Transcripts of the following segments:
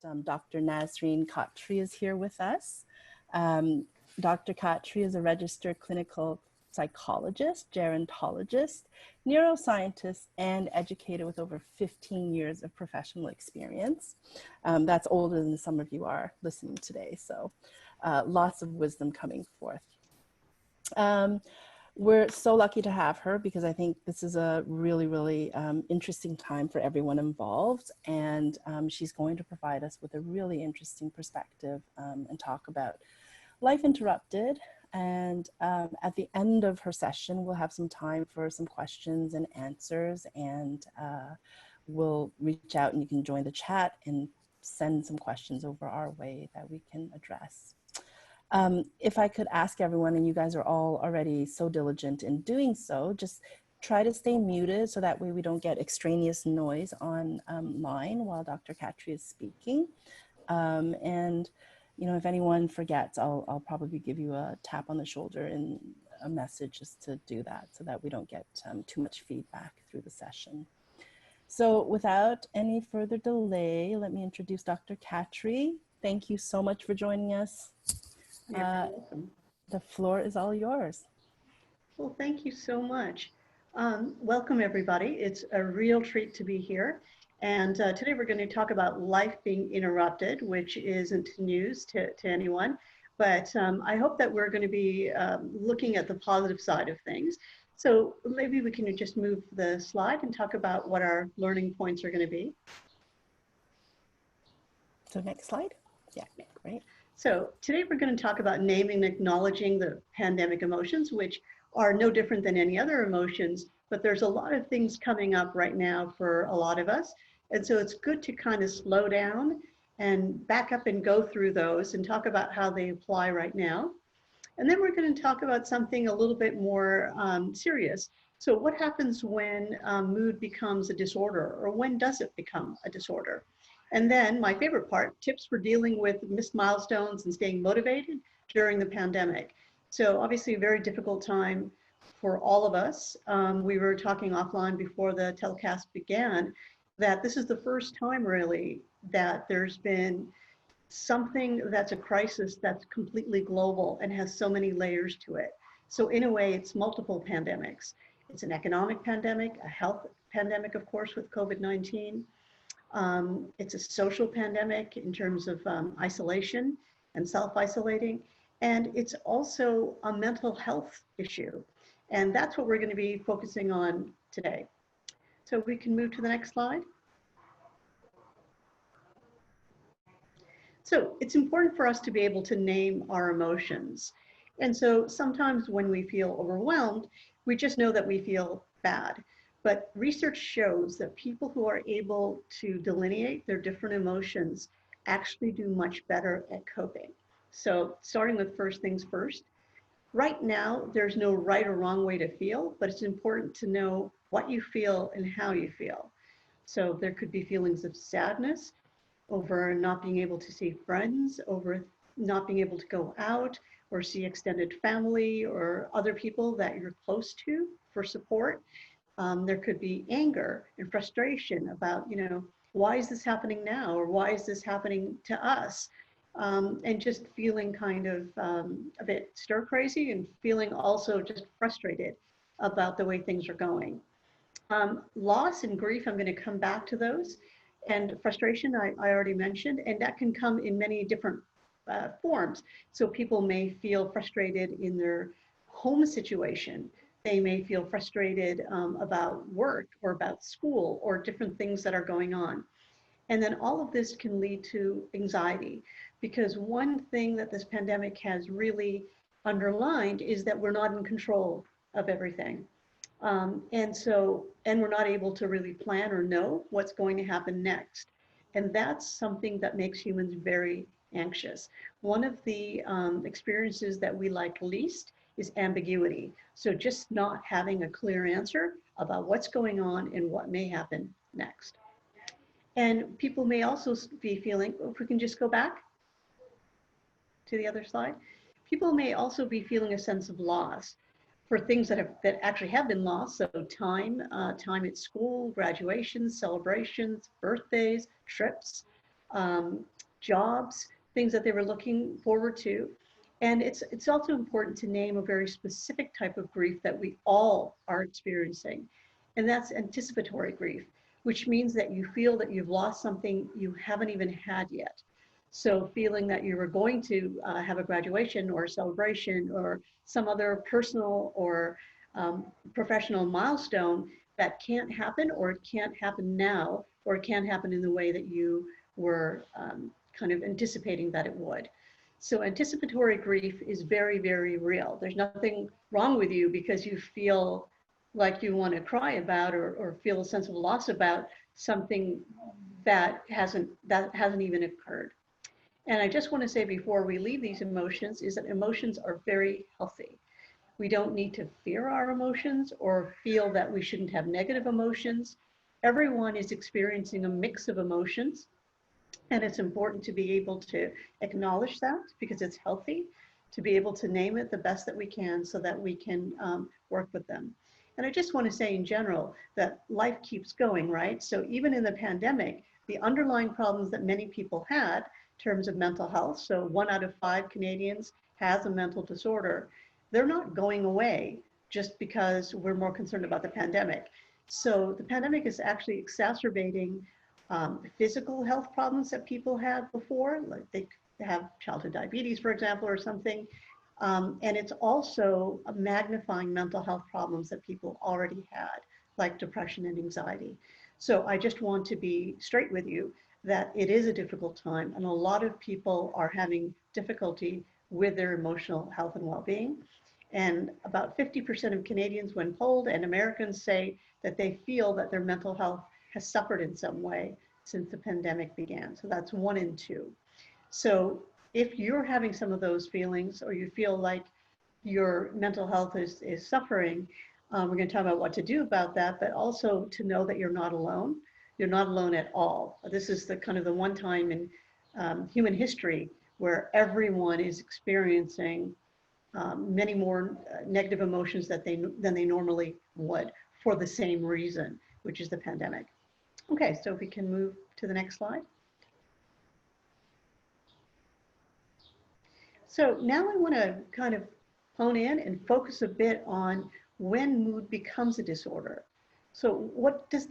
Dr. Nasreen Khatri is here with us. Dr. Khatri is a registered clinical psychologist, gerontologist, neuroscientist, and educator with over 15 years of professional experience. That's older than some of you are listening today, so lots of wisdom coming forth. We're so lucky to have her because I think this is a really interesting time for everyone involved, and she's going to provide us with a really interesting perspective and talk about life interrupted. And at the end of her session, we'll have some time for some questions and answers, and we'll reach out and you can join the chat and send some questions over our way that we can address. If I could ask everyone, and you guys are all already so diligent in doing so, just try to stay muted so that way we don't get extraneous noise online while Dr. Khatri is speaking. And you know, if anyone forgets, I'll probably give you a tap on the shoulder and a message just to do that so that we don't get too much feedback through the session. So without any further delay, let me introduce Dr. Khatri. Thank you so much for joining us. You're welcome. The floor is all yours. Well, thank you so much. Welcome, everybody. It's a real treat to be here. And today we're going to talk about life being interrupted, which isn't news to anyone. But I hope that we're going to be looking at the positive side of things. So maybe we can just move the slide and talk about what our learning points are going to be. So next slide. Yeah, great. So today we're going to talk about naming and acknowledging the pandemic emotions, which are no different than any other emotions, but there's a lot of things coming up right now for a lot of us. And so it's good to kind of slow down and back up and go through those and talk about how they apply right now. And then we're going to talk about something a little bit more serious. So what happens when mood becomes a disorder, or when does it become a disorder? And then my favorite part, tips for dealing with missed milestones and staying motivated during the pandemic. So obviously a very difficult time for all of us. We were talking offline before the telecast began that this is the first time really that there's been something that's a crisis that's completely global and has so many layers to it. So in a way, it's multiple pandemics. It's an economic pandemic, a health pandemic, of course, with COVID-19. It's a social pandemic in terms of isolation and self-isolating, and it's also a mental health issue. And that's what we're going to be focusing on today. So we can move to the next slide. So it's important for us to be able to name our emotions. And so sometimes when we feel overwhelmed, we just know that we feel bad. But research shows that people who are able to delineate their different emotions actually do much better at coping. So starting with first things first, right now, there's no right or wrong way to feel, but it's important to know what you feel and how you feel. So there could be feelings of sadness over not being able to see friends, over not being able to go out or see extended family or other people that you're close to for support. There could be anger and frustration about, you know, why is this happening now? Or why is this happening to us? And just feeling kind of a bit stir crazy and feeling also just frustrated about the way things are going. Loss and grief, I'm going to come back to those. And frustration, I already mentioned, and that can come in many different forms. So people may feel frustrated in their home situation. They may feel frustrated about work or about school or different things that are going on. And then all of this can lead to anxiety, because one thing that this pandemic has really underlined is that we're not in control of everything. And we're not able to really plan or know what's going to happen next. And that's something that makes humans very anxious. One of the experiences that we like least is ambiguity. So just not having a clear answer about what's going on and what may happen next. And people may also be feeling, if we can just go back to the other slide, people may also be feeling a sense of loss for things that actually have been lost. So time at school, graduations, celebrations, birthdays, trips. um, jobs, things that they were looking forward to. And it's also important to name a very specific type of grief that we all are experiencing, and that's anticipatory grief, which means that you feel that you've lost something you haven't even had yet. So feeling that you were going to have a graduation or a celebration or some other personal or professional milestone that can't happen, or it can't happen now, or it can't happen in the way that you were kind of anticipating that it would. So anticipatory grief is very, very real. There's nothing wrong with you because you feel like you want to cry about, or feel a sense of loss about something that hasn't even occurred. And I just want to say before we leave these emotions is that emotions are very healthy. We don't need to fear our emotions or feel that we shouldn't have negative emotions. Everyone is experiencing a mix of emotions, and it's important to be able to acknowledge that because it's healthy, to be able to name it the best that we can so that we can work with them. And I just want to say in general that life keeps going, right? So even in the pandemic, the underlying problems that many people had in terms of mental health, so 1 out of 5 Canadians has a mental disorder, they're not going away just because we're more concerned about the pandemic. So the pandemic is actually exacerbating physical health problems that people had before, like they have childhood diabetes, for example, or something. And it's also magnifying mental health problems that people already had, like depression and anxiety. So I just want to be straight with you that it is a difficult time, and a lot of people are having difficulty with their emotional health and well-being. And about 50% of Canadians, when polled, and Americans say that they feel that their mental health has suffered in some way since the pandemic began. So that's 1 in 2. So if you're having some of those feelings, or you feel like your mental health is suffering, we're going to talk about what to do about that, but also to know that you're not alone. You're not alone at all. This is the kind of the one time in human history where everyone is experiencing many more negative emotions than they normally would for the same reason, which is the pandemic. Okay, so if we can move to the next slide. So now I want to kind of hone in and focus a bit on when mood becomes a disorder. So what does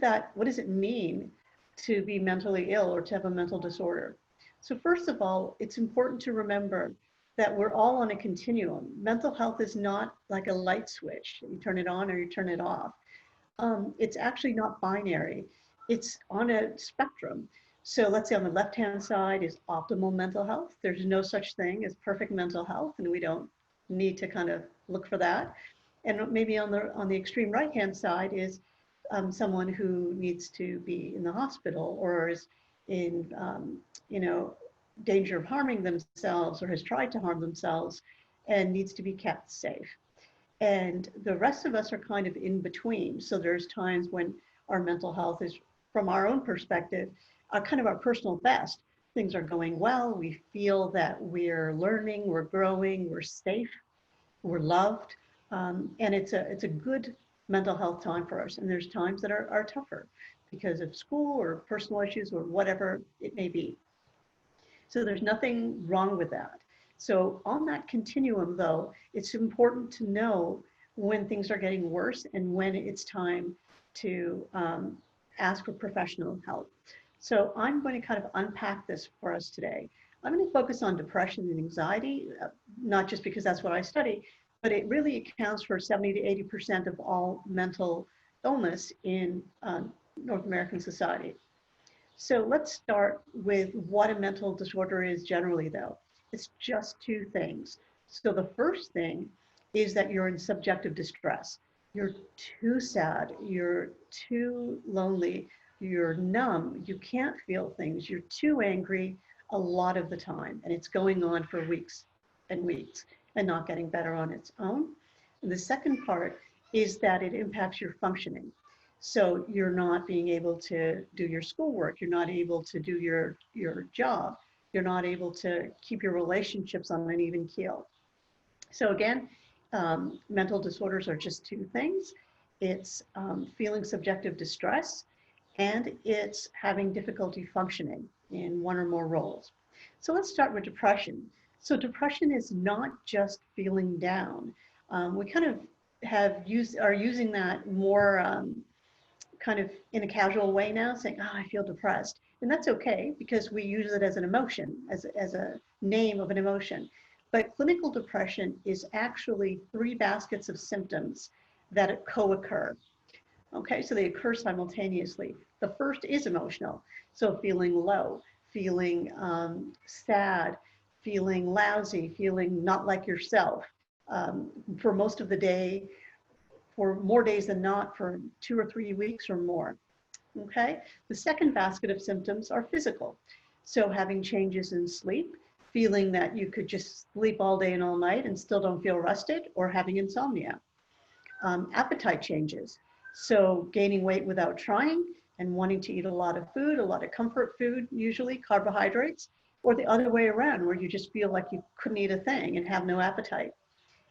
it mean to be mentally ill or to have a mental disorder? So first of all, it's important to remember that we're all on a continuum. Mental health is not like a light switch. You turn it on or you turn it off. It's actually not binary. It's on a spectrum. So let's say on the left-hand side is optimal mental health. There's no such thing as perfect mental health, and we don't need to kind of look for that. And maybe on the extreme right-hand side is someone who needs to be in the hospital, or is in danger of harming themselves, or has tried to harm themselves and needs to be kept safe. And the rest of us are kind of in between. So there's times when our mental health is, from our own perspective, kind of our personal best. Things are going well. We feel that we're learning, we're growing, we're safe, we're loved. And it's a good mental health time for us. And there's times that are tougher because of school or personal issues or whatever it may be. So there's nothing wrong with that. So on that continuum, though, it's important to know when things are getting worse and when it's time to ask for professional help. So I'm going to kind of unpack this for us today. I'm going to focus on depression and anxiety, not just because that's what I study, but it really accounts for 70 to 80% of all mental illness in North American society. So let's start with what a mental disorder is generally, though. It's just 2 things. So the first thing is that you're in subjective distress. You're too sad, you're too lonely, you're numb, you can't feel things, you're too angry a lot of the time, and it's going on for weeks and weeks and not getting better on its own. And the second part is that it impacts your functioning. So you're not being able to do your schoolwork, you're not able to do your job, you're not able to keep your relationships on an even keel. So again, mental disorders are just 2 things. It's feeling subjective distress, and it's having difficulty functioning. in one or more roles. So let's start with depression. So depression is not just feeling down. We kind of are using that more kind of in a casual way now, saying, oh, I feel depressed. And that's okay because we use it as an emotion, as a name of an emotion. But clinical depression is actually three baskets of symptoms that co-occur. Okay, so they occur simultaneously. The first is emotional, so feeling low, feeling sad, feeling lousy, feeling not like yourself for most of the day, for more days than not, for 2 or 3 weeks or more. Okay, the second basket of symptoms are physical. So having changes in sleep, feeling that you could just sleep all day and all night and still don't feel rested, or having insomnia. Appetite changes. So gaining weight without trying and wanting to eat a lot of food, a lot of comfort food, usually carbohydrates, or the other way around where you just feel like you couldn't eat a thing and have no appetite.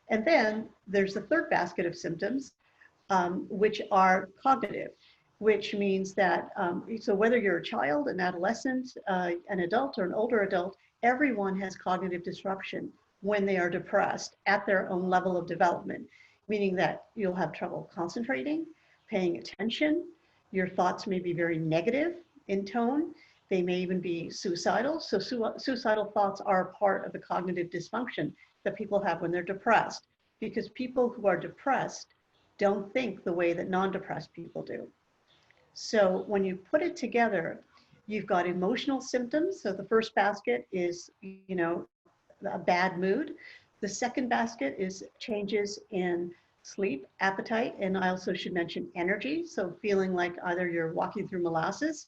And then there's the third basket of symptoms, which are cognitive, which means that, so whether you're a child, an adolescent, an adult, or an older adult, everyone has cognitive disruption when they are depressed at their own level of development, meaning that you'll have trouble concentrating, paying attention, your thoughts may be very negative in tone, they may even be suicidal. So suicidal thoughts are a part of the cognitive dysfunction that people have when they're depressed, because people who are depressed don't think the way that non-depressed people do. So when you put it together, you've got emotional symptoms. So the first basket is, a bad mood. The second basket is changes in sleep, appetite, and I also should mention energy. So feeling like either you're walking through molasses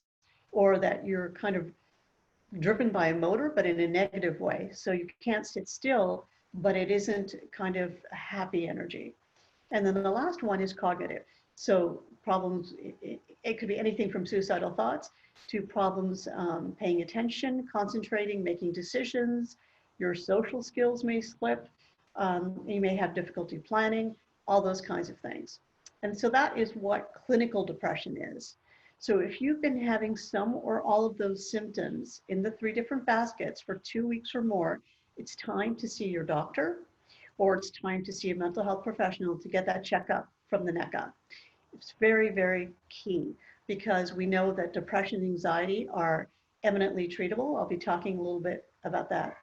or that you're kind of driven by a motor, but in a negative way. So you can't sit still, but it isn't kind of a happy energy. And then the last one is cognitive. So problems, it could be anything from suicidal thoughts to problems paying attention, concentrating, making decisions. Your social skills may slip. You may have difficulty planning, all those kinds of things. And so that is what clinical depression is. So if you've been having some or all of those symptoms in the three different baskets for 2 weeks or more, it's time to see your doctor, or it's time to see a mental health professional to get that checkup from the neck up. It's very, very key because we know that depression and anxiety are eminently treatable. I'll be talking a little bit about that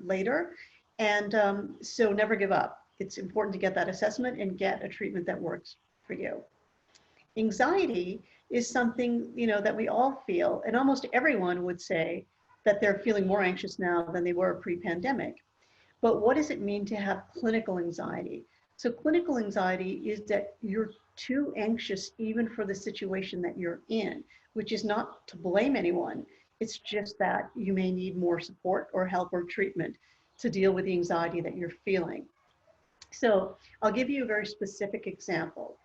later. And so never give up. It's important to get that assessment and get a treatment that works for you. Anxiety is something, that we all feel, and almost everyone would say that they're feeling more anxious now than they were pre-pandemic. But what does it mean to have clinical anxiety? So clinical anxiety is that you're too anxious even for the situation that you're in, which is not to blame anyone. It's just that you may need more support or help or treatment to deal with the anxiety that you're feeling. So I'll give you a very specific example.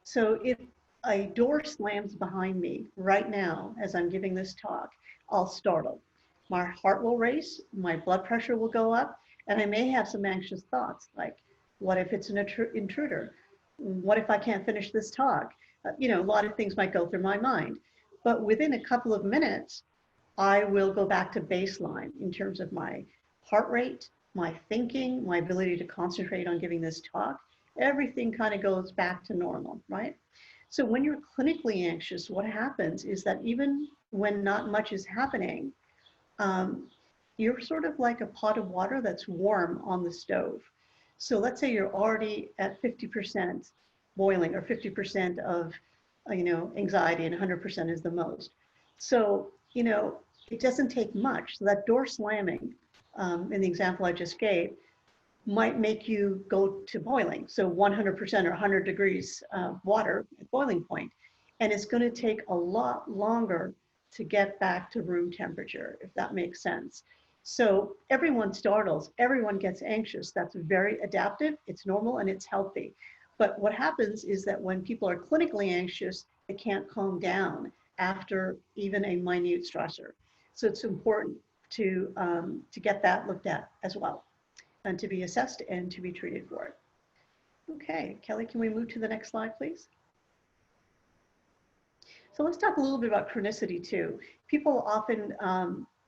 So if a door slams behind me right now as I'm giving this talk, I'll startle. My heart will race, my blood pressure will go up, and I may have some anxious thoughts like, what if it's an intruder? What if I can't finish this talk? A lot of things might go through my mind. But within a couple of minutes, I will go back to baseline in terms of my heart rate, my thinking, my ability to concentrate on giving this talk. Everything kind of goes back to normal, right? So when you're clinically anxious, what happens is that even when not much is happening, you're sort of like a pot of water that's warm on the stove. So let's say you're already at 50% boiling or 50% of, anxiety, and 100% is the most. So, it doesn't take much. So that door slamming, in the example I just gave, might make you go to boiling. So 100% or 100 degrees water at boiling point. And it's going to take a lot longer to get back to room temperature, if that makes sense. So everyone startles, everyone gets anxious. That's very adaptive, it's normal, and it's healthy. But what happens is that when people are clinically anxious, they can't calm down after even a minute stressor. So it's important to get that looked at as well, and to be assessed and to be treated for it. Okay, Kelly, can we move to the next slide, please? So let's talk a little bit about chronicity too. People often,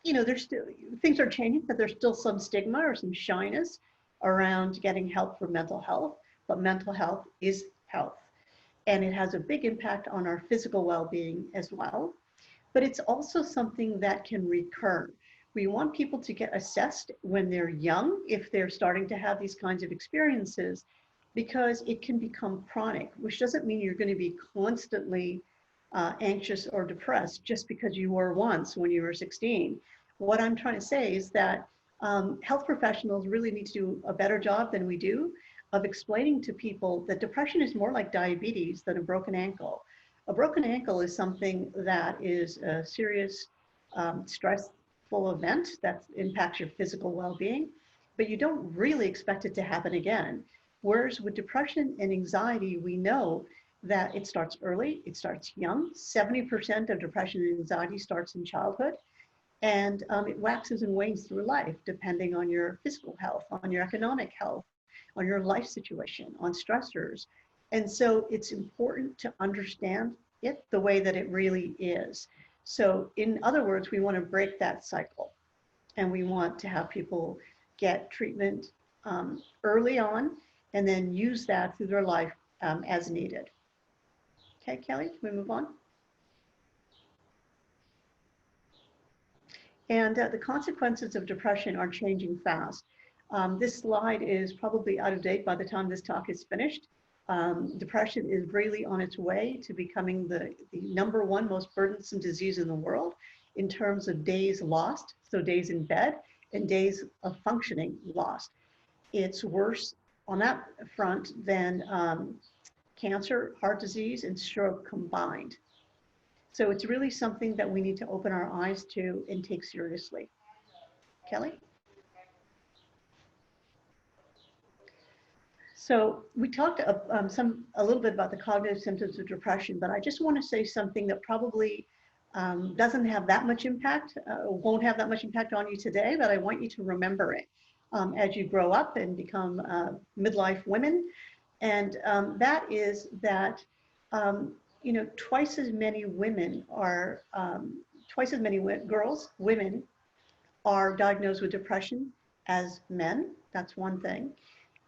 there's still, things are changing, but there's still some stigma or some shyness around getting help for mental health, but mental health is health. And it has a big impact on our physical well-being as well. But it's also something that can recur. We want people to get assessed when they're young, if they're starting to have these kinds of experiences, because it can become chronic, which doesn't mean you're going to be constantly anxious or depressed just because you were once when you were 16. What I'm trying to say is that health professionals really need to do a better job than we do of explaining to people that depression is more like diabetes than a broken ankle. A broken ankle is something that is a serious stressful event that impacts your physical well-being, but you don't really expect it to happen again. Whereas with depression and anxiety, we know that it starts early, it starts young. 70% of depression and anxiety starts in childhood, and it waxes and wanes through life, depending on your physical health, on your economic health, on your life situation, on stressors. And so it's important to understand it the way that it really is. So in other words, we want to break that cycle, and we want to have people get treatment early on and then use that through their life as needed. Okay, Kelly, can we move on? And the consequences of depression are changing fast. This slide is probably out of date by the time this talk is finished. Depression is really on its way to becoming the #1 most burdensome disease in the world in terms of days lost, so days in bed, and days of functioning lost. It's worse on that front than cancer, heart disease, and stroke combined. So it's really something that we need to open our eyes to and take seriously. Kelly? So we talked a little bit about the cognitive symptoms of depression, but I just want to say something that probably doesn't have that much impact, won't have that much impact on you today, but I want you to remember it as you grow up and become midlife women. And that is that, twice as many women are, women are diagnosed with depression as men. That's one thing.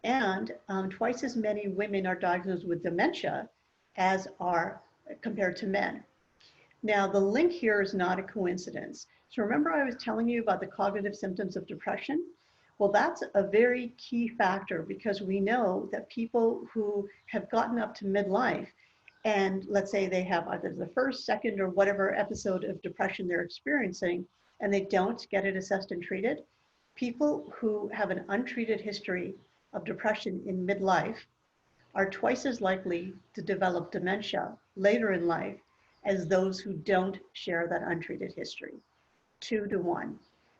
And twice as many women are diagnosed with dementia as are compared to men. Now, the link here is not a coincidence. So remember I was telling you about the cognitive symptoms of depression? Well, that's a very key factor, because we know that people who have gotten up to midlife, and let's say they have either the first, second, or whatever episode of depression they're experiencing, and they don't get it assessed and treated, people who have an untreated history of depression in midlife are twice as likely to develop dementia later in life as those who don't share that untreated history, 2 to 1.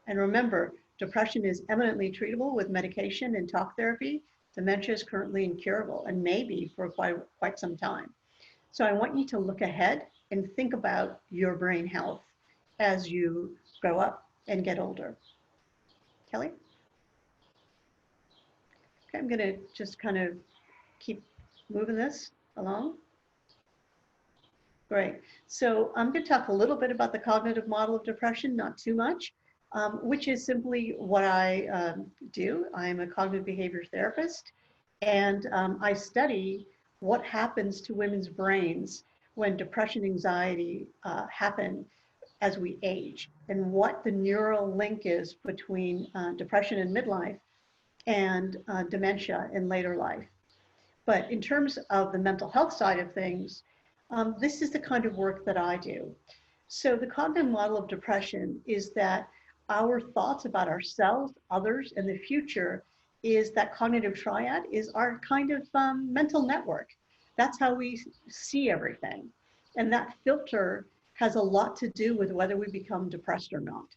And remember, depression is eminently treatable with medication and talk therapy. Dementia is currently incurable, and maybe for quite some time. So I want you to look ahead and think about your brain health as you grow up and get older. Kelly? Okay, I'm going to just kind of keep moving this along. Great. So I'm going to talk a little bit about the cognitive model of depression, not too much, which is simply what I do. I'm a cognitive behavior therapist, and I study what happens to women's brains when depression, anxiety happen as we age, and what the neural link is between depression in midlife and dementia in later life. But in terms of the mental health side of things, this is the kind of work that I do. So the cognitive model of depression is that our thoughts about ourselves, others, and the future is that cognitive triad is our kind of mental network. That's how we see everything. And that filter has a lot to do with whether we become depressed or not.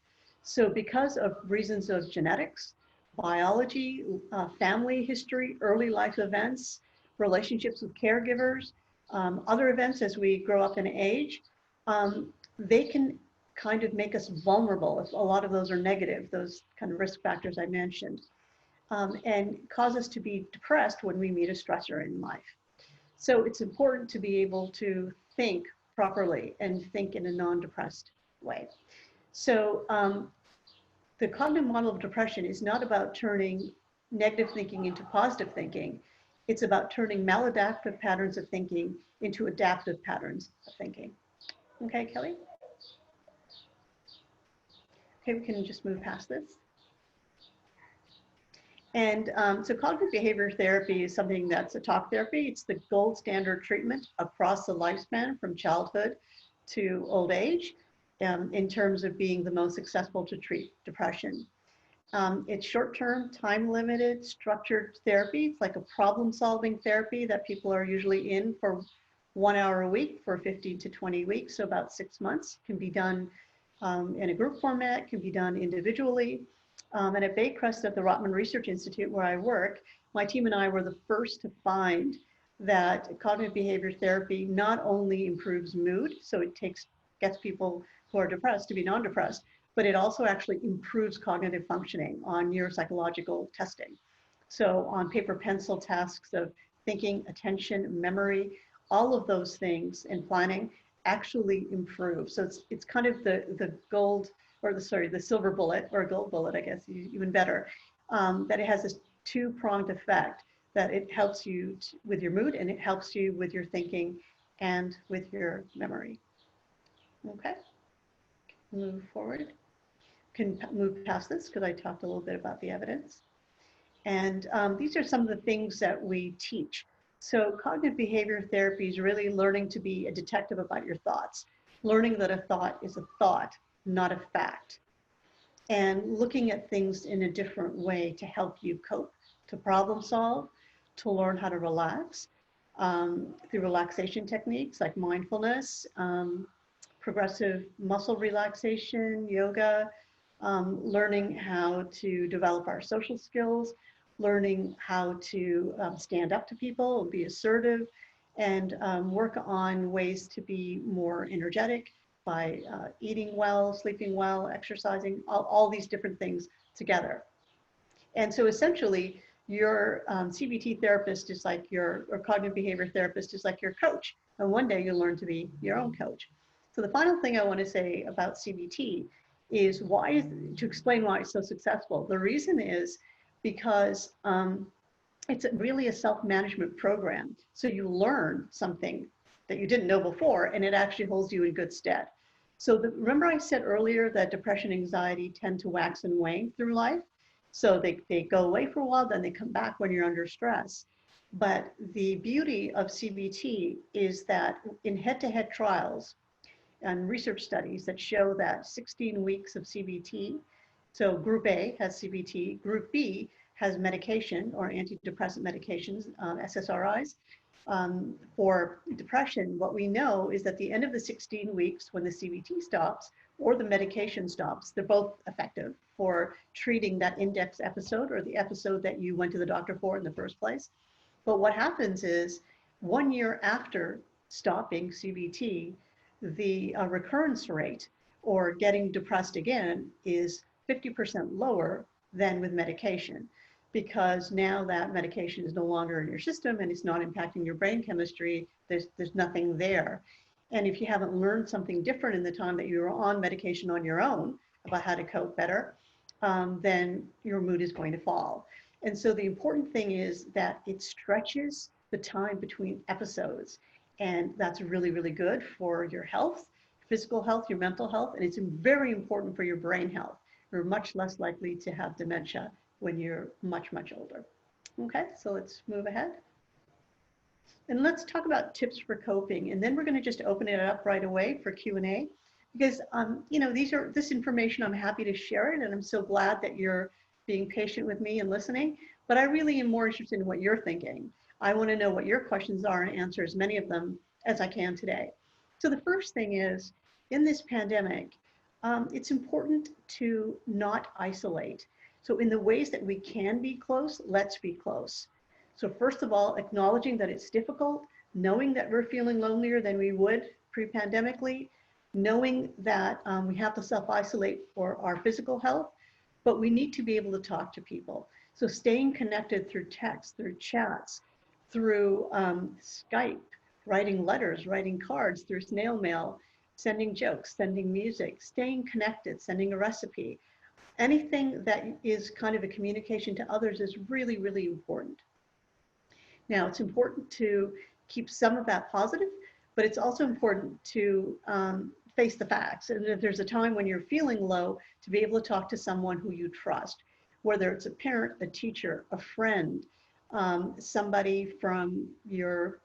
So because of reasons of genetics, biology, family history, early life events, relationships with caregivers, other events as we grow up in age, they can kind of make us vulnerable if a lot of those are negative, those kind of risk factors I mentioned, and cause us to be depressed when we meet a stressor in life. So it's important to be able to think properly and think in a non-depressed way. So the cognitive model of depression is not about turning negative thinking into positive thinking. It's about turning maladaptive patterns of thinking into adaptive patterns of thinking. Okay, Kelly? Okay, we can just move past this. And so cognitive behavior therapy is something that's a talk therapy. It's the gold standard treatment across the lifespan from childhood to old age in terms of being the most successful to treat depression. It's short-term, time-limited, structured therapy. It's like a problem-solving therapy that people are usually in for 1 hour a week for 15 to 20 weeks, so about 6 months. Can be done in a group format, can be done individually. And at Baycrest at the Rotman Research Institute, where I work, my team and I were the first to find that cognitive behavior therapy not only improves mood, so it gets people who are depressed to be non-depressed, but it also actually improves cognitive functioning on neuropsychological testing. So on paper pencil tasks of thinking, attention, memory, all of those things and planning actually improve. So it's kind of the gold, or the silver bullet, or gold bullet, I guess, even better, that it has this two-pronged effect, that it helps you with your mood and it helps you with your thinking and with your memory. Okay, move forward. Can move past this because I talked a little bit about the evidence. And these are some of the things that we teach. So cognitive behavior therapy is really learning to be a detective about your thoughts, learning that a thought is a thought, not a fact, and looking at things in a different way to help you cope, to problem solve, to learn how to relax through relaxation techniques like mindfulness, progressive muscle relaxation, yoga, learning how to develop our social skills, learning how to stand up to people and be assertive, and work on ways to be more energetic by eating well, sleeping well, exercising, all these different things together. And so essentially, your CBT therapist is like or cognitive behavior therapist is like your coach. And one day you'll learn to be your own coach. So the final thing I want to say about CBT is to explain why it's so successful. The reason is because it's really a self-management program. So you learn something that you didn't know before, and it actually holds you in good stead. So remember I said earlier that depression and anxiety tend to wax and wane through life? So they go away for a while, then they come back when you're under stress. But the beauty of CBT is that in head-to-head trials and research studies that show that 16 weeks of CBT, so group A has CBT, group B has medication or antidepressant medications, SSRIs, for depression. What we know is that at the end of the 16 weeks, when the CBT stops or the medication stops, they're both effective for treating that index episode or the episode that you went to the doctor for in the first place. But what happens is 1 year after stopping CBT, the recurrence rate or getting depressed again is 50% lower than with medication, because now that medication is no longer in your system and it's not impacting your brain chemistry. There's nothing there. And if you haven't learned something different in the time that you're on medication on your own about how to cope better, then your mood is going to fall. And so the important thing is that it stretches the time between episodes. And that's really, really good for your health, physical health, your mental health, and it's very important for your brain health. You're much less likely to have dementia when you're much, much older. Okay, so let's move ahead. And let's talk about tips for coping. And then we're gonna just open it up right away for Q&A, because this information, I'm happy to share it, and I'm so glad that you're being patient with me and listening, but I really am more interested in what you're thinking. I wanna know what your questions are and answer as many of them as I can today. So the first thing is, in this pandemic, it's important to not isolate. So in the ways that we can be close, let's be close. So first of all, acknowledging that it's difficult, knowing that we're feeling lonelier than we would pre-pandemically, knowing that we have to self-isolate for our physical health, but we need to be able to talk to people. So staying connected through text, through chats, through Skype, writing letters, writing cards through snail mail, sending jokes, sending music, staying connected, sending a recipe. Anything that is kind of a communication to others is really, really important. Now, it's important to keep some of that positive, but it's also important to face the facts. And if there's a time when you're feeling low, to be able to talk to someone who you trust, whether it's a parent, a teacher, a friend, somebody from your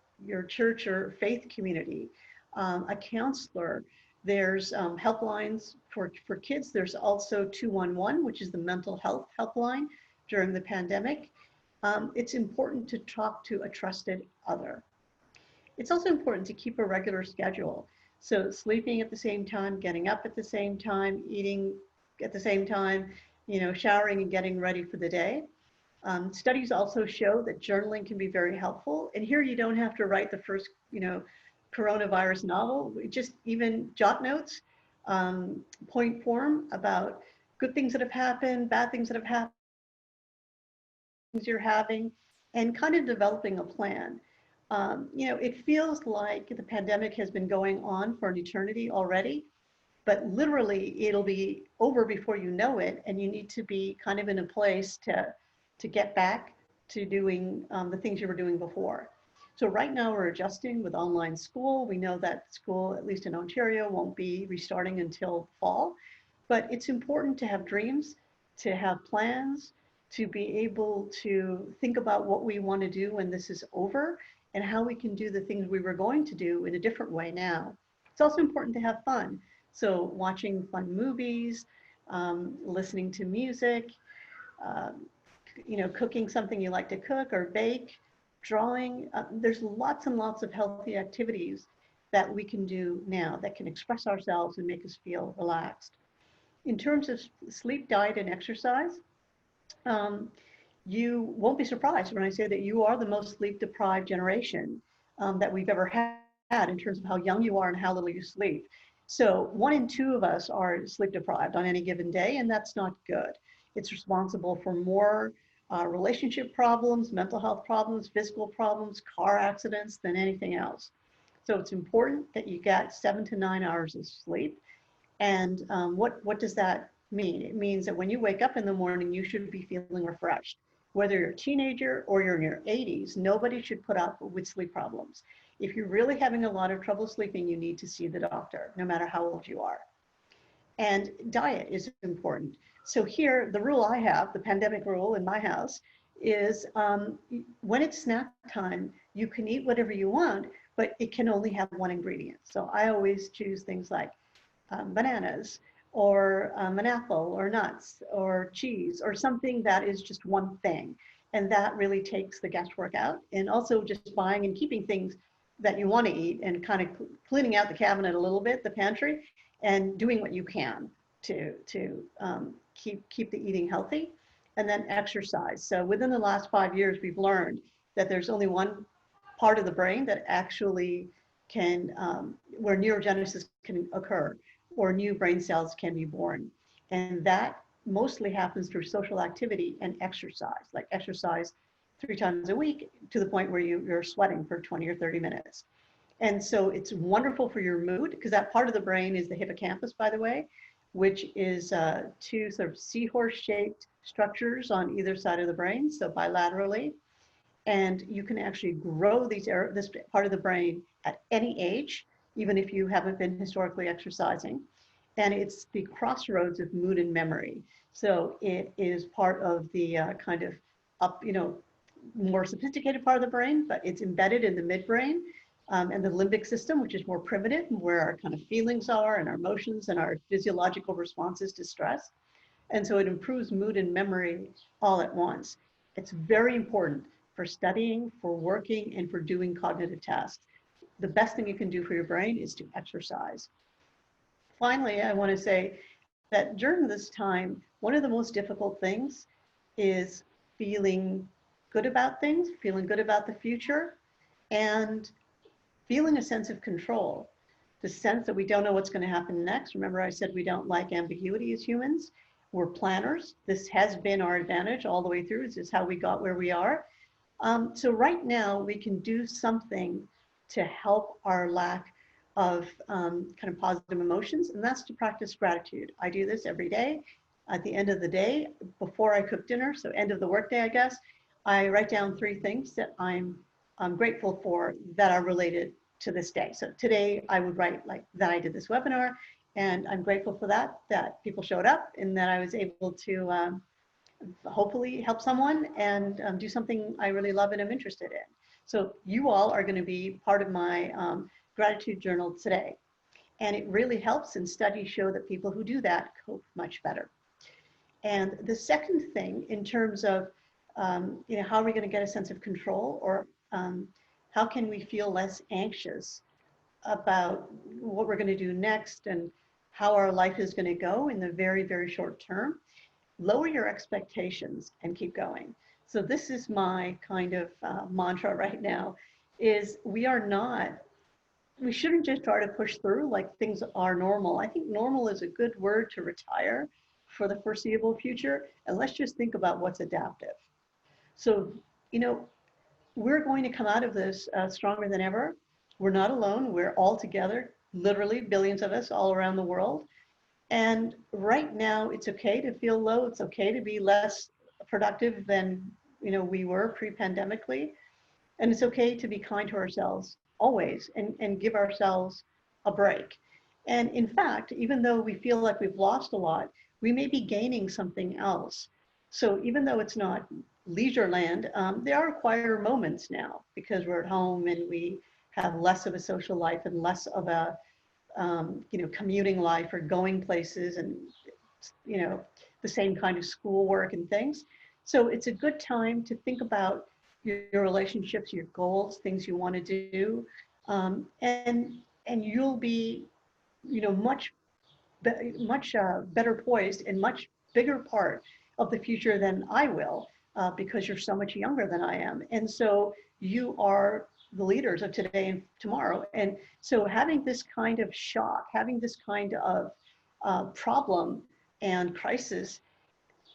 church or faith community, a counselor. There's helplines for kids. There's also 211, which is the mental health helpline during the pandemic. It's important to talk to a trusted other. It's also important to keep a regular schedule. So sleeping at the same time, getting up at the same time, eating at the same time, showering and getting ready for the day. Studies also show that journaling can be very helpful. And here you don't have to write the first, coronavirus novel, just even jot notes, point form about good things that have happened, bad things that have happened, you're having, and kind of developing a plan. It feels like the pandemic has been going on for an eternity already, but literally it'll be over before you know it, and you need to be kind of in a place to get back to doing the things you were doing before. So right now we're adjusting with online school. We know that school, at least in Ontario, won't be restarting until fall, but it's important to have dreams, to have plans, to be able to think about what we want to do when this is over and how we can do the things we were going to do in a different way now. It's also important to have fun. So watching fun movies, listening to music, cooking something you like to cook or bake, drawing. There's lots and lots of healthy activities that we can do now that can express ourselves and make us feel relaxed. In terms of sleep, diet, and exercise, you won't be surprised when I say that you are the most sleep deprived generation that we've ever had in terms of how young you are and how little you sleep. So 1 in 2 of us are sleep deprived on any given day, and that's not good. It's responsible for more relationship problems, mental health problems, physical problems, car accidents than anything else. So it's important that you get 7 to 9 hours of sleep. And what does that mean? It means that when you wake up in the morning, you should be feeling refreshed. Whether you're a teenager or you're in your 80s, nobody should put up with sleep problems. If you're really having a lot of trouble sleeping, you need to see the doctor, no matter how old you are. And diet is important. So here, the rule I have, the pandemic rule in my house, is when it's snack time, you can eat whatever you want, but it can only have one ingredient. So I always choose things like bananas, or an apple, or nuts, or cheese, or something that is just one thing. And that really takes the guesswork out. And also just buying and keeping things that you want to eat and kind of cleaning out the cabinet a little bit, the pantry, and doing what you can to keep the eating healthy. And then exercise. So within the last 5 years, we've learned that there's only one part of the brain that actually can, where neurogenesis can occur, or new brain cells can be born. And that mostly happens through social activity and exercise, like exercise 3 times a week to the point where you're sweating for 20 or 30 minutes. And so it's wonderful for your mood, because that part of the brain is the hippocampus, by the way, which is 2 sort of seahorse-shaped structures on either side of the brain, so bilaterally. And you can actually grow this part of the brain at any age, even if you haven't been historically exercising. And it's the crossroads of mood and memory. So it is part of the kind of more sophisticated part of the brain, but it's embedded in the midbrain and the limbic system, which is more primitive, where our kind of feelings are and our emotions and our physiological responses to stress. And so it improves mood and memory all at once. It's very important for studying, for working, and for doing cognitive tasks. The best thing you can do for your brain is to exercise. Finally, I want to say that during this time, one of the most difficult things is feeling good about things, feeling good about the future, and feeling a sense of control. The sense that we don't know what's going to happen next. Remember, I said we don't like ambiguity as humans. We're planners. This has been our advantage all the way through. This is how we got where we are. So right now, we can do something to help our lack of kind of positive emotions, and that's to practice gratitude. I do this every day. At the end of the day, before I cook dinner, so end of the workday, I guess, I write down 3 things that I'm grateful for that are related to this day. So today I would write like that I did this webinar, and I'm grateful for that people showed up and that I was able to hopefully help someone and do something I really love and am interested in. So you all are going to be part of my gratitude journal today. And it really helps, and studies show that people who do that cope much better. And the second thing, in terms of how are we going to get a sense of control, or how can we feel less anxious about what we're going to do next and how our life is going to go in the very, very short term, lower your expectations and keep going. So this is my kind of mantra right now, is we shouldn't just try to push through like things are normal. I think normal is a good word to retire for the foreseeable future. And let's just think about what's adaptive. So, we're going to come out of this stronger than ever. We're not alone. We're all together, literally billions of us all around the world. And right now, it's okay to feel low. It's okay to be less productive than we were pre-pandemically. And it's okay to be kind to ourselves always and give ourselves a break. And in fact, even though we feel like we've lost a lot, we may be gaining something else. So even though it's not leisure land, there are quieter moments now because we're at home and we have less of a social life and less of a commuting life or going places and the same kind of schoolwork and things. So it's a good time to think about your relationships, your goals, things you want to do, and you'll be much better poised and much bigger part of the future than I will, because you're so much younger than I am. And so you are the leaders of today and tomorrow. And so having this kind of shock, having this kind of problem and crisis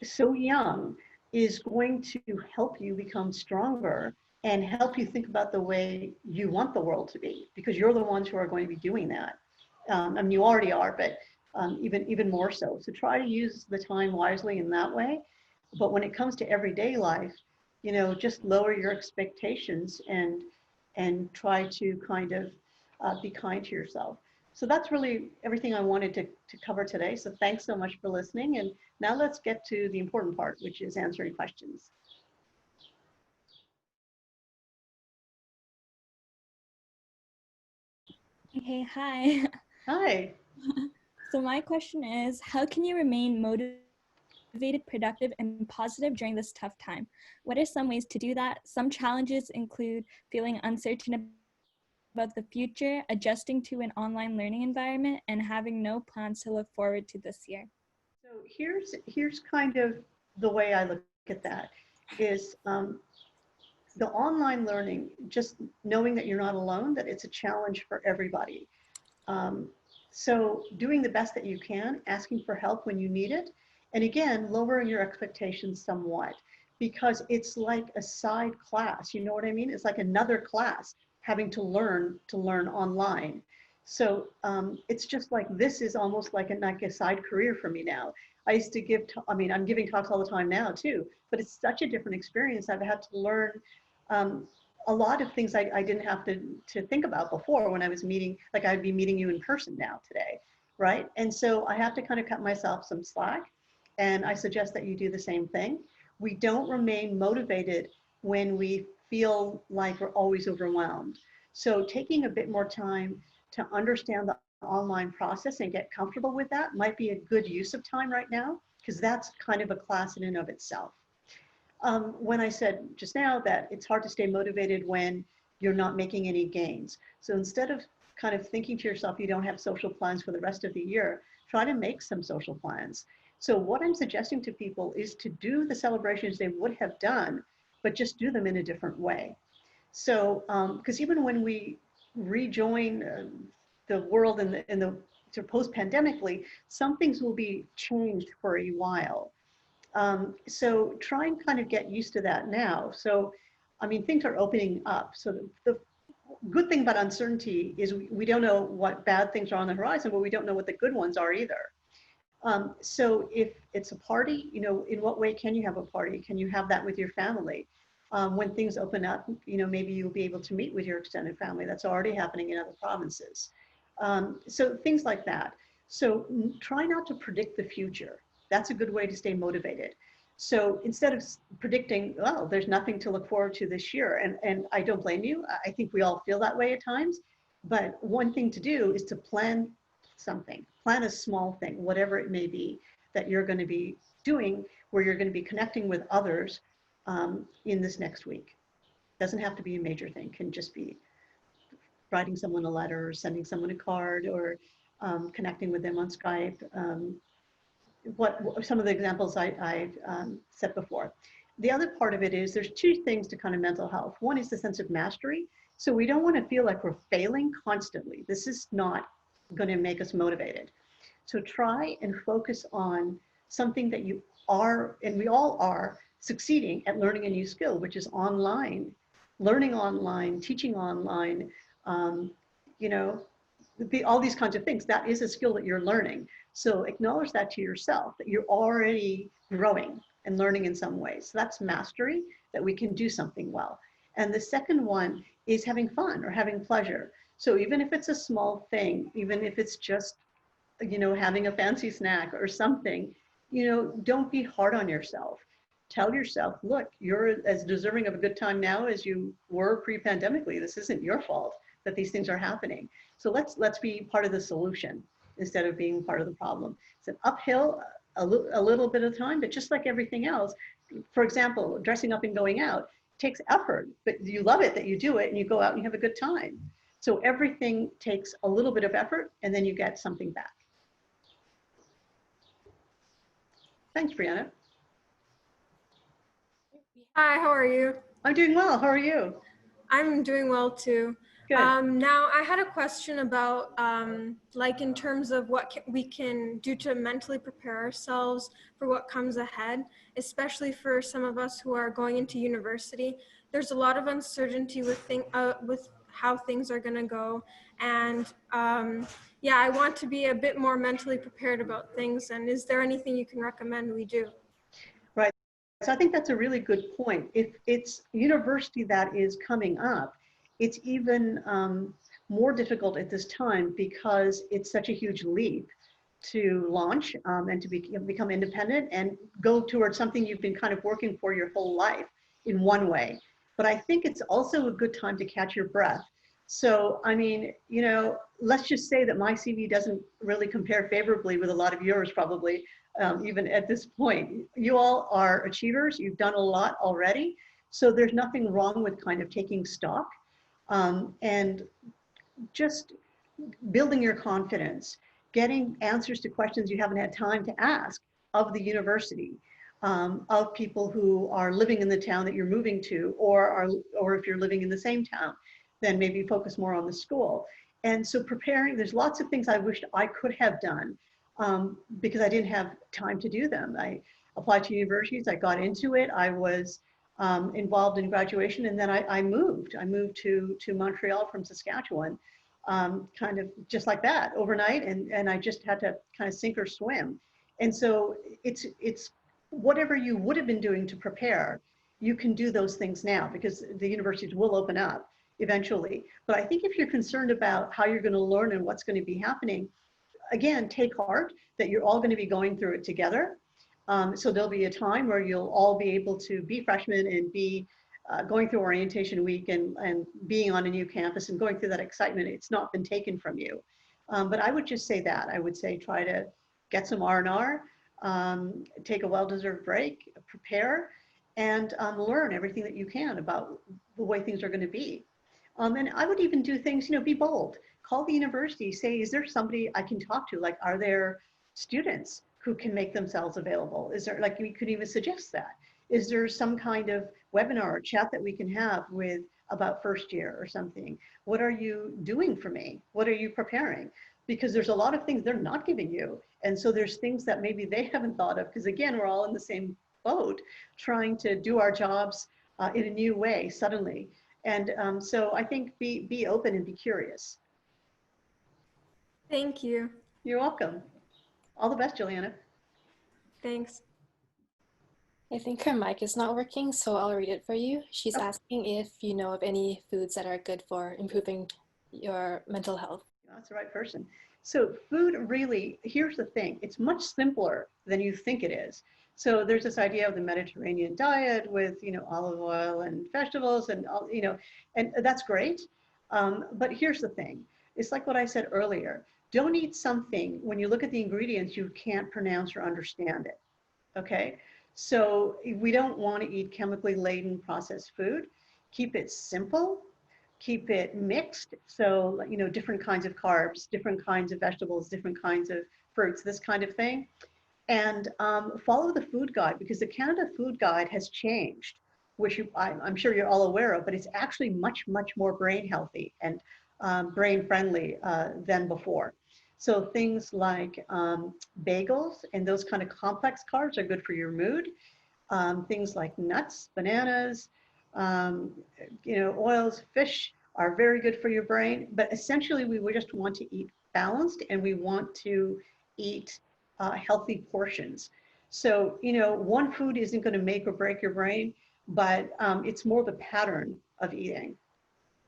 so young is going to help you become stronger and help you think about the way you want the world to be, because you're the ones who are going to be doing that. I mean, you already are, but even more so. So try to use the time wisely in that way. But when it comes to everyday life, just lower your expectations and try to kind of be kind to yourself. So that's really everything I wanted to cover today. So thanks so much for listening. And now let's get to the important part, which is answering questions. Okay, hi. Hi. So my question is, how can you remain motivated, productive, and positive during this tough time? What are some ways to do that? Some challenges include feeling uncertain about the future, adjusting to an online learning environment, and having no plans to look forward to this year. So here's kind of the way I look at that is the online learning, just knowing that you're not alone, that it's a challenge for everybody. Um, so doing the best that you can, asking for help when you need it, and again, lowering your expectations somewhat, because it's like a side class, you know what I mean? It's like another class having to learn online. So it's just like, this is almost like a side career for me now. I used to I'm giving talks all the time now too, but it's such a different experience. I've had to learn um, a lot of things I didn't have to think about before when I was meeting, like I'd be meeting you in person now today, right? And so I have to kind of cut myself some slack, and I suggest that you do the same thing. We don't remain motivated when we feel like we're always overwhelmed. So taking a bit more time to understand the online process and get comfortable with that might be a good use of time right now, because that's kind of a class in and of itself. When I said just now that it's hard to stay motivated when you're not making any gains. So instead of kind of thinking to yourself, you don't have social plans for the rest of the year, try to make some social plans. So what I'm suggesting to people is to do the celebrations they would have done, but just do them in a different way. So, because even when we rejoin the world in the post-pandemically, some things will be changed for a while. So try and kind of get used to that now. So, I mean, things are opening up. So good thing about uncertainty is we don't know what bad things are on the horizon, but we don't know what the good ones are either. So if it's a party, you know, in what way can you have a party? Can you have that with your family? When things open up, you know, maybe you'll be able to meet with your extended family. That's already happening in other provinces. So things like that. So try not to predict the future. That's a good way to stay motivated. So instead of predicting, well, there's nothing to look forward to this year, and I don't blame you. I think we all feel that way at times. But one thing to do is to plan something, plan a small thing, whatever it may be, that you're going to be doing, where you're going to be connecting with others in this next week. Doesn't have to be a major thing, can just be writing someone a letter, or sending someone a card, or connecting with them on Skype. What some of the examples I've said before. The other part of it is there's two things to kind of mental health. One is the sense of mastery. So we don't want to feel like we're failing constantly. This is not going to make us motivated. So try and focus on something that you are, and we all are, succeeding at learning a new skill, which is online, learning online, teaching online, you know, all these kinds of things. That is a skill that you're learning. So acknowledge that to yourself, that you're already growing and learning in some ways. So that's mastery, that we can do something well. And the second one is having fun or having pleasure. So even if it's a small thing, even if it's just, you know, having a fancy snack or something, you know, don't be hard on yourself. Tell yourself, look, you're as deserving of a good time now as you were pre-pandemically. This isn't your fault that these things are happening. So let's be part of the solution instead of being part of the problem. It's an uphill a little bit of time, but just like everything else, for example, dressing up and going out takes effort, but you love it that you do it and you go out and you have a good time. So everything takes a little bit of effort and then you get something back. Thanks, Brianna. Hi, how are you? I'm doing well. How are you? I'm doing well too. Good. Now, I had a question about, like, in terms of what we can do to mentally prepare ourselves for what comes ahead, especially for some of us who are going into university. There's a lot of uncertainty with how things are going to go, and yeah, I want to be a bit more mentally prepared about things. And is there anything you can recommend we do? Right. So I think that's a really good point. If it's university that is coming up, it's even more difficult at this time because it's such a huge leap to launch and to become independent and go towards something you've been kind of working for your whole life in one way. But I think it's also a good time to catch your breath. So, I mean, you know, let's just say that my CV doesn't really compare favorably with a lot of yours probably, even at this point. You all are achievers, you've done a lot already. So there's nothing wrong with kind of taking stock and just building your confidence, getting answers to questions you haven't had time to ask of the university, of people who are living in the town that you're moving to, or if you're living in the same town, then maybe focus more on the school. And so preparing, there's lots of things I wished I could have done because I didn't have time to do them. I applied to universities, I got into it, I was involved in graduation, and then I moved. I moved to Montreal from Saskatchewan, kind of just like that overnight, and I just had to kind of sink or swim. And so it's whatever you would have been doing to prepare, you can do those things now because the universities will open up eventually. But I think if you're concerned about how you're going to learn and what's going to be happening, again, take heart that you're all going to be going through it together. So there'll be a time where you'll all be able to be freshmen and be going through orientation week and being on a new campus and going through that excitement. It's not been taken from you. But I would just say that. I would say try to get some R&R, take a well-deserved break, prepare, and learn everything that you can about the way things are going to be. And I would even do things, you know, be bold. Call the university, say, is there somebody I can talk to? Like, are there students who can make themselves available? Is there, like, we could even suggest that. Is there some kind of webinar or chat that we can have with about first year or something? What are you doing for me? What are you preparing? Because there's a lot of things they're not giving you. And so there's things that maybe they haven't thought of, because again, we're all in the same boat, trying to do our jobs in a new way suddenly. And so I think be open and be curious. Thank you. You're welcome. All the best, Juliana. Thanks. I think her mic is not working, so I'll read it for you. She's Oh. asking if you know of any foods that are good for improving your mental health. That's the right person. So food really, here's the thing, it's much simpler than you think it is. So there's this idea of the Mediterranean diet with, olive oil and vegetables and, and that's great. But here's the thing. It's like what I said earlier. Don't eat something when you look at the ingredients you can't pronounce or understand it. Okay? So we don't want to eat chemically laden processed food. Keep it simple. Keep it mixed. So, different kinds of carbs, different kinds of vegetables, different kinds of fruits, this kind of thing. And follow the food guide, because the Canada Food Guide has changed, which I'm sure you're all aware of, but it's actually much, much more brain healthy and brain friendly than before. So things like bagels and those kind of complex carbs are good for your mood. Things like nuts, bananas, oils, fish are very good for your brain. But essentially, we would just want to eat balanced, and we want to eat healthy portions. So, one food isn't going to make or break your brain, but it's more the pattern of eating.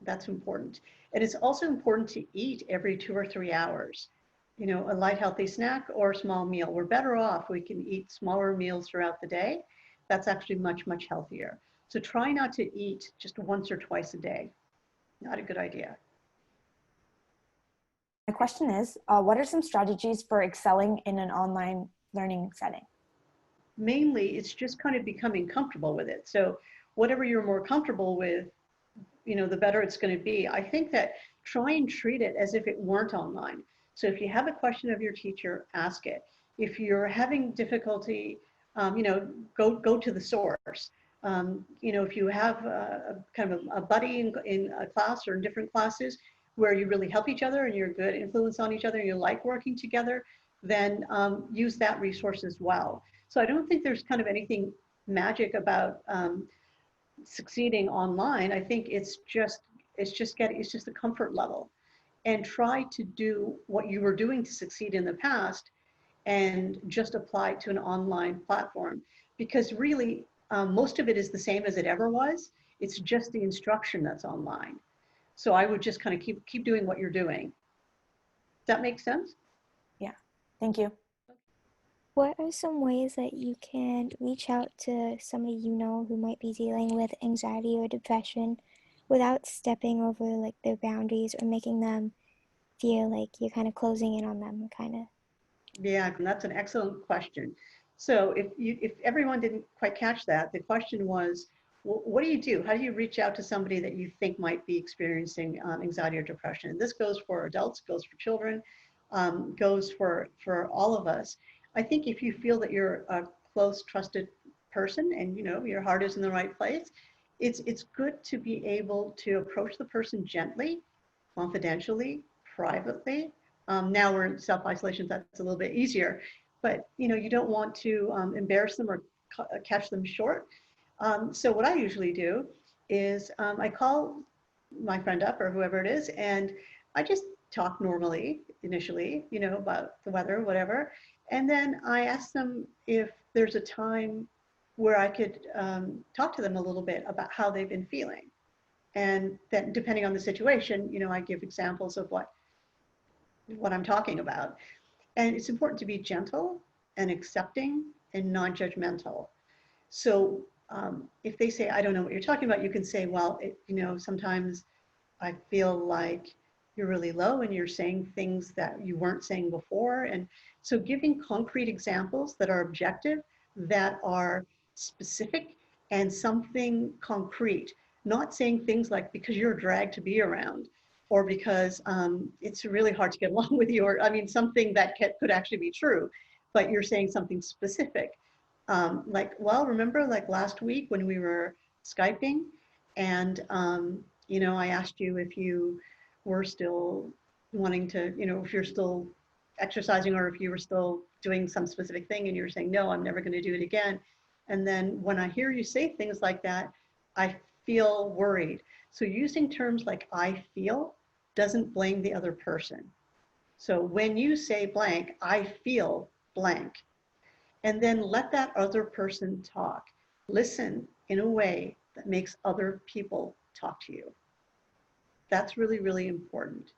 That's important. And it's also important to eat every 2 or 3 hours. A light, healthy snack or a small meal. We're better off. We can eat smaller meals throughout the day. That's actually much, much healthier. So try not to eat just once or twice a day. Not a good idea. My question is, what are some strategies for excelling in an online learning setting? Mainly, it's just kind of becoming comfortable with it. So whatever you're more comfortable with, the better it's going to be. I think that try and treat it as if it weren't online. So if you have a question of your teacher, ask it. If you're having difficulty, go to the source. If you have a kind of a buddy in a class or in different classes where you really help each other and you're a good influence on each other and you like working together, then use that resource as well. So I don't think there's kind of anything magic about succeeding online. I think it's just the comfort level, and try to do what you were doing to succeed in the past and just apply it to an online platform, because really most of it is the same as it ever was. It's just the instruction that's online. So I would just kind of keep doing what you're doing. Does that make sense? Yeah, thank you. What are some ways that you can reach out to somebody who might be dealing with anxiety or depression without stepping over like their boundaries or making them feel like you're kind of closing in on them, kind of? Yeah, and that's an excellent question. So if everyone didn't quite catch that, the question was, what do you do? How do you reach out to somebody that you think might be experiencing anxiety or depression? And this goes for adults, goes for children, goes for all of us. I think if you feel that you're a close, trusted person and your heart is in the right place, it's good to be able to approach the person gently, confidentially, privately. Now we're in self-isolation, that's a little bit easier, but you don't want to embarrass them or catch them short. So what I usually do is I call my friend up or whoever it is, and I just talk normally initially, about the weather, whatever. And then I ask them if there's a time where I could talk to them a little bit about how they've been feeling. And then depending on the situation, I give examples of what I'm talking about. And it's important to be gentle and accepting and non-judgmental. So if they say, I don't know what you're talking about, you can say, well, sometimes I feel like you're really low and you're saying things that you weren't saying before. And so giving concrete examples that are objective, that are specific and something concrete, not saying things like because you're a drag to be around, or because it's really hard to get along with you, or something that could actually be true, but you're saying something specific. Like, well, remember like last week when we were Skyping and, I asked you if you were still wanting to, if you're still exercising or if you were still doing some specific thing and you were saying, no, I'm never going to do it again. And then when I hear you say things like that, I feel worried. So using terms like I feel doesn't blame the other person. So when you say blank, I feel blank, and then let that other person talk. Listen in a way that makes other people talk to you. That's really, really important.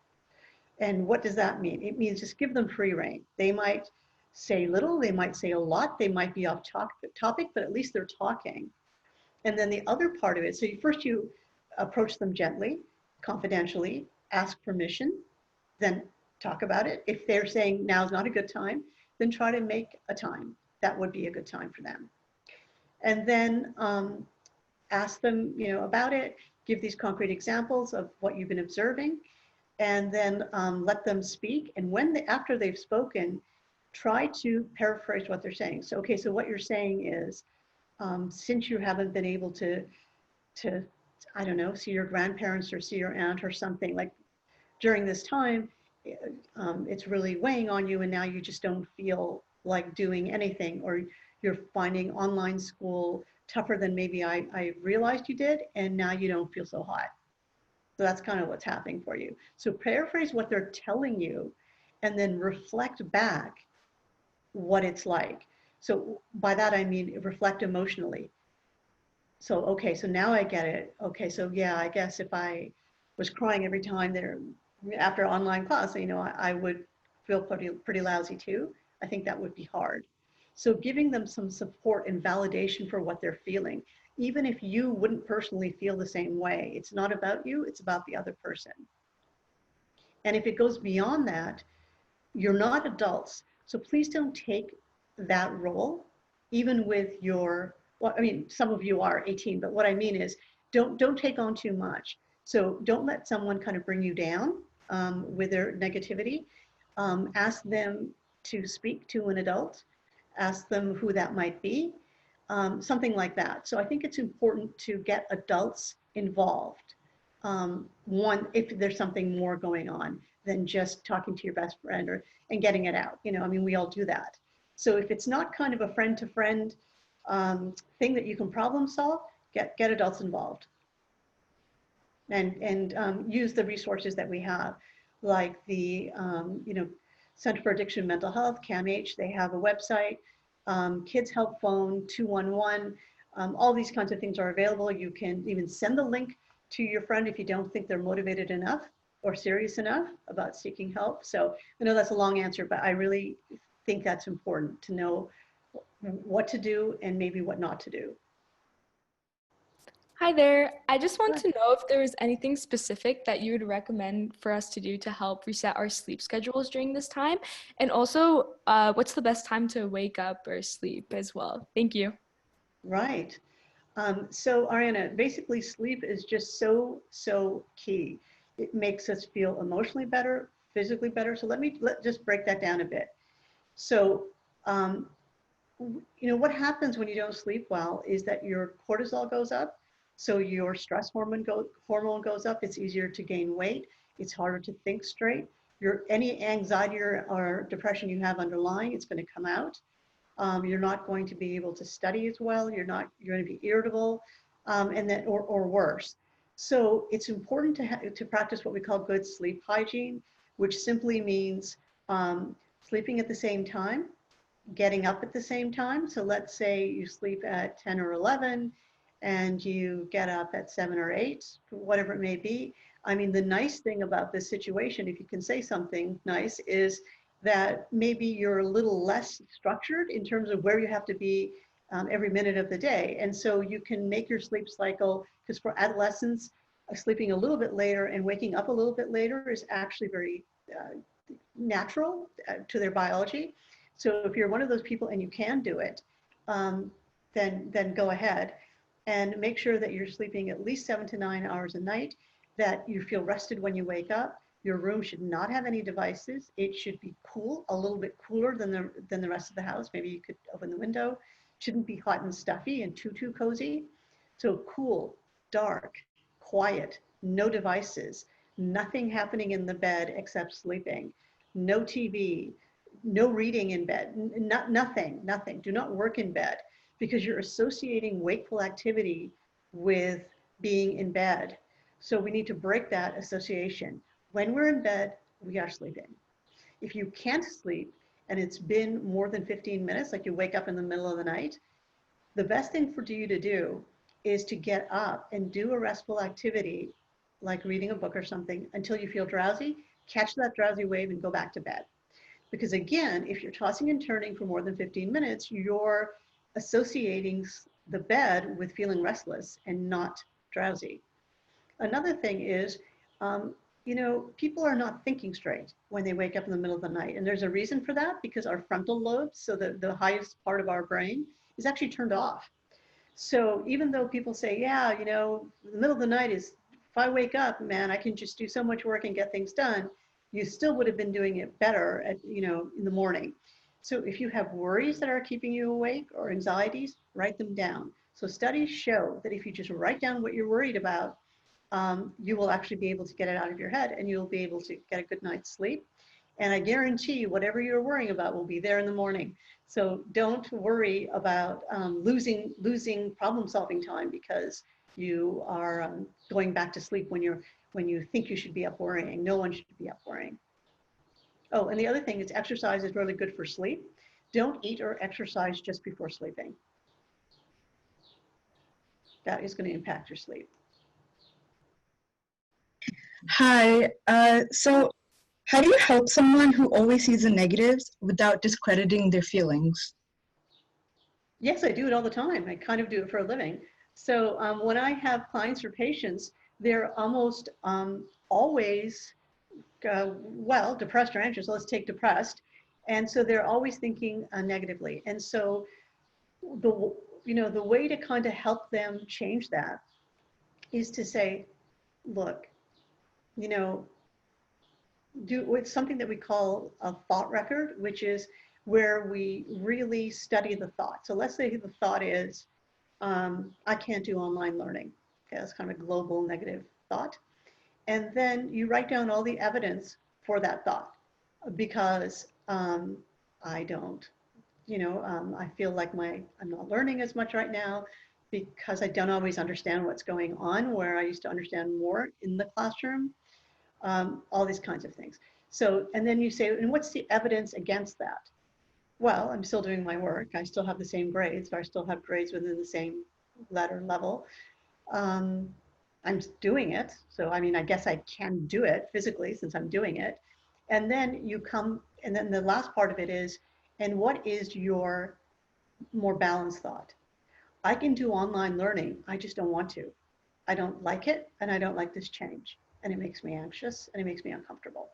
And what does that mean? It means just give them free rein. They might say little, they might say a lot, they might be off topic, but at least they're talking. And then the other part of it, so first you approach them gently, confidentially, ask permission, then talk about it. If they're saying now's not a good time, then try to make a time. That would be a good time for them. And then ask them, about it, give these concrete examples of what you've been observing, and then let them speak. And after they've spoken, try to paraphrase what they're saying. So, okay, so what you're saying is, since you haven't been able to, I don't know, see your grandparents or see your aunt or something, like during this time, it's really weighing on you, and now you just don't feel like doing anything, or you're finding online school tougher than maybe I realized you did, and now you don't feel so hot. So that's kind of what's happening for you. So paraphrase what they're telling you, and then reflect back what it's like. So by that, I mean, reflect emotionally. So, okay, so now I get it. Okay, so yeah, I guess if I was crying every time after online class, I would feel pretty lousy too. I think that would be hard. So giving them some support and validation for what they're feeling, even if you wouldn't personally feel the same way. It's not about you, it's about the other person. And if it goes beyond that, you're not adults. So please don't take that role, even with some of you are 18, but what I mean is don't take on too much. So don't let someone kind of bring you down with their negativity. Ask them to speak to an adult, ask them who that might be, something like that. So I think it's important to get adults involved. One, if there's something more going on than just talking to your best friend and getting it out. We all do that. So if it's not kind of a friend-to-friend thing that you can problem solve, get adults involved. And use the resources that we have, like the Center for Addiction and Mental Health, CAMH. They have a website, Kids Help Phone 211. All these kinds of things are available. You can even send the link to your friend if you don't think they're motivated enough or serious enough about seeking help. So I know that's a long answer, but I really think that's important to know what to do and maybe what not to do. Hi there. I just want to know if there was anything specific that you would recommend for us to do to help reset our sleep schedules during this time. And also, what's the best time to wake up or sleep as well? Thank you. Right. So Ariana, basically sleep is just so key. It makes us feel emotionally better, physically better. So let's just break that down a bit. So, what happens when you don't sleep well is that your cortisol goes up. So your stress hormone goes up. It's easier to gain weight. It's harder to think straight. Any anxiety or depression you have underlying, it's going to come out. You're not going to be able to study as well. You're going to be irritable, or worse. So it's important to practice what we call good sleep hygiene, which simply means sleeping at the same time, getting up at the same time. So let's say you sleep at 10 or 11 and you get up at 7 or 8, whatever it may be. I mean, the nice thing about this situation, if you can say something nice, is that maybe you're a little less structured in terms of where you have to be every minute of the day. And so you can make your sleep cycle, because for adolescents, sleeping a little bit later and waking up a little bit later is actually very natural to their biology. So if you're one of those people and you can do it, then go ahead and make sure that you're sleeping at least 7 to 9 hours a night, that you feel rested when you wake up. Your room should not have any devices. It should be cool, a little bit cooler than the rest of the house. Maybe you could open the window. Shouldn't be hot and stuffy and too cozy. So cool, dark, quiet, no devices, nothing happening in the bed except sleeping, no TV, no reading in bed, nothing. Do not work in bed, because you're associating wakeful activity with being in bed. So we need to break that association. When we're in bed, we are sleeping. If you can't sleep and it's been more than 15 minutes, like you wake up in the middle of the night, the best thing for you to do is to get up and do a restful activity, like reading a book or something, until you feel drowsy, catch that drowsy wave and go back to bed. Because again, if you're tossing and turning for more than 15 minutes, you're associating the bed with feeling restless and not drowsy. Another thing is, people are not thinking straight when they wake up in the middle of the night. And there's a reason for that, because our frontal lobes, so the highest part of our brain, is actually turned off. So even though people say, yeah, the middle of the night is, if I wake up, man, I can just do so much work and get things done, you still would have been doing it better in the morning. So if you have worries that are keeping you awake or anxieties, write them down. So studies show that if you just write down what you're worried about, you will actually be able to get it out of your head and you'll be able to get a good night's sleep. And I guarantee you, whatever you're worrying about will be there in the morning. So don't worry about losing problem-solving time because you are going back to sleep when you think you should be up worrying. No one should be up worrying. Oh, and the other thing is exercise is really good for sleep. Don't eat or exercise just before sleeping. That is going to impact your sleep. Hi, so how do you help someone who always sees the negatives without discrediting their feelings? Yes, I do it all the time. I kind of do it for a living. So when I have clients or patients, they're almost always, depressed or anxious. Let's take depressed. And so they're always thinking negatively. And so the way to kind of help them change that is to say, look, it's something that we call a thought record, which is where we really study the thought. So let's say the thought is, I can't do online learning. Okay, that's kind of a global negative thought. And then you write down all the evidence for that thought because I don't, I feel like I'm not learning as much right now because I don't always understand what's going on where I used to understand more in the classroom. All these kinds of things. So, and then you say, and what's the evidence against that? Well, I'm still doing my work. I still have the same grades, or I still have grades within the same letter level. I'm doing it. So, I mean, I guess I can do it physically since I'm doing it. And then you come, and then the last part of it is, and what is your more balanced thought? I can do online learning. I just don't want to. I don't like it, and I don't like this change. And it makes me anxious and it makes me uncomfortable.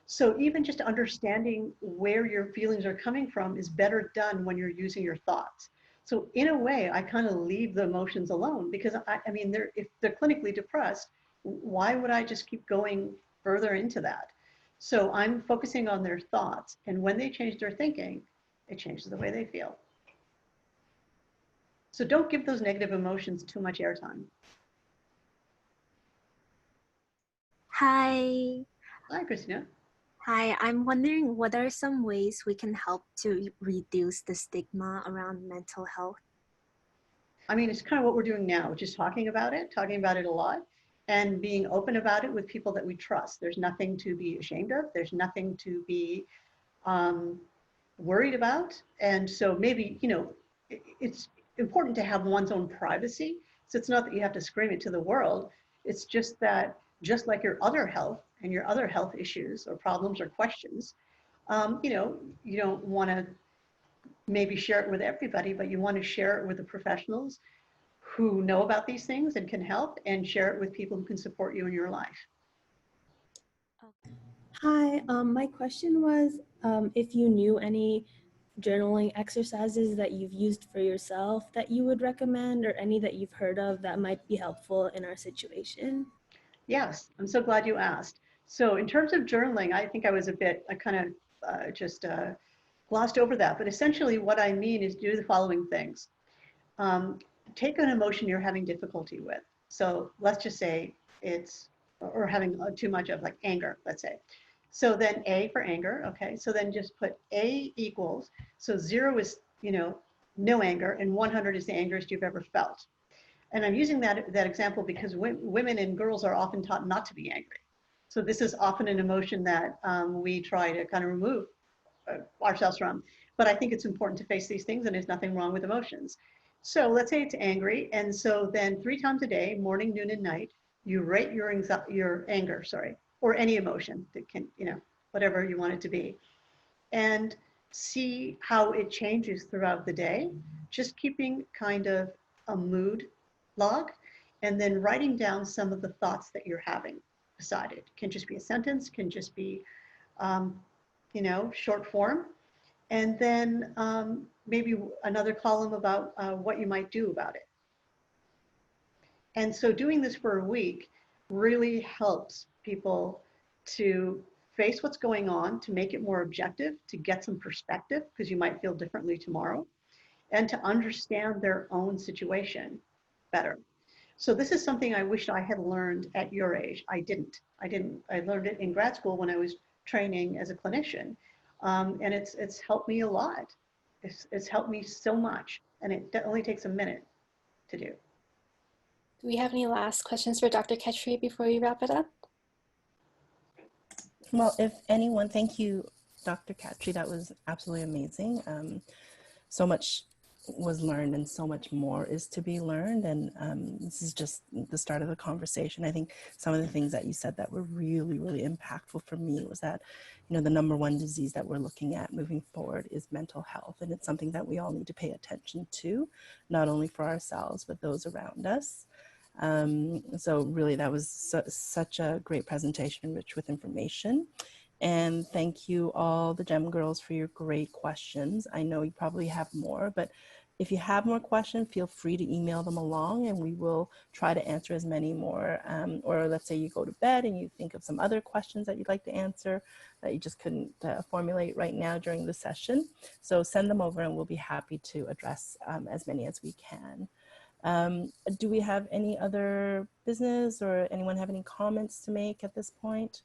So even just understanding where your feelings are coming from is better done when you're using your thoughts. So in a way, I kind of leave the emotions alone because I mean, if they're clinically depressed, why would I just keep going further into that? So I'm focusing on their thoughts, and when they change their thinking, it changes the way they feel. So don't give those negative emotions too much airtime. Hi. Hi, Christina. Hi, I'm wondering what are some ways we can help to reduce the stigma around mental health? I mean, it's kind of what we're doing now, which is talking about it a lot, and being open about it with people that we trust. There's nothing to be ashamed of. There's nothing to be worried about. And so maybe, it's important to have one's own privacy. So it's not that you have to scream it to the world. It's just that just like your other health and your other health issues or problems or questions, you don't want to maybe share it with everybody, but you want to share it with the professionals who know about these things and can help, and share it with people who can support you in your life. Hi, my question was if you knew any journaling exercises that you've used for yourself that you would recommend, or any that you've heard of that might be helpful in our situation. Yes, I'm so glad you asked. So in terms of journaling, I think I kind of just glossed over that. But essentially what I mean is do the following things. Take an emotion you're having difficulty with. So let's just say or having too much of, like, anger, let's say. So then A for anger, okay? So then just put A equals, so 0 is, no anger, and 100 is the angriest you've ever felt. And I'm using that example because women and girls are often taught not to be angry. So this is often an emotion that we try to kind of remove ourselves from. But I think it's important to face these things, and there's nothing wrong with emotions. So let's say it's angry. And so then 3 times a day, morning, noon, and night, you rate your anger, or any emotion that can, whatever you want it to be, and see how it changes throughout the day, just keeping kind of a mood log, and then writing down some of the thoughts that you're having beside it. Can just be a sentence, can just be, short form, and then maybe another column about what you might do about it. And so doing this for a week really helps people to face what's going on, to make it more objective, to get some perspective, because you might feel differently tomorrow, and to understand their own situation better. So this is something I wish I had learned at your age. I didn't. I learned it in grad school when I was training as a clinician. And it's helped me a lot. It's helped me so much. And it only takes a minute to do. Do we have any last questions for Dr. Khatri before we wrap it up? Well, if anyone, thank you, Dr. Khatri. That was absolutely amazing. So much was learned and so much more is to be learned. And this is just the start of the conversation. I think some of the things that you said that were really, really impactful for me was that, the number one disease that we're looking at moving forward is mental health. And it's something that we all need to pay attention to, not only for ourselves, but those around us. So really that was such a great presentation, rich with information. And thank you all the GEMgirls for your great questions. I know you probably have more, but if you have more questions, feel free to email them along and we will try to answer as many more. Or let's say you go to bed and you think of some other questions that you'd like to answer that you just couldn't formulate right now during the session. So send them over and we'll be happy to address as many as we can. Do we have any other business or anyone have any comments to make at this point?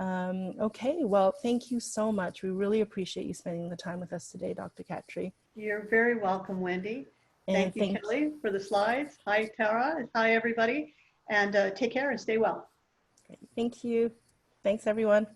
Okay, well, thank you so much. We really appreciate you spending the time with us today, Dr. Khatri. You're very welcome, Wendy. And Thank you, Kelly, for the slides. Hi, Tara. Hi, everybody. And take care and stay well. Great. Thank you. Thanks, everyone.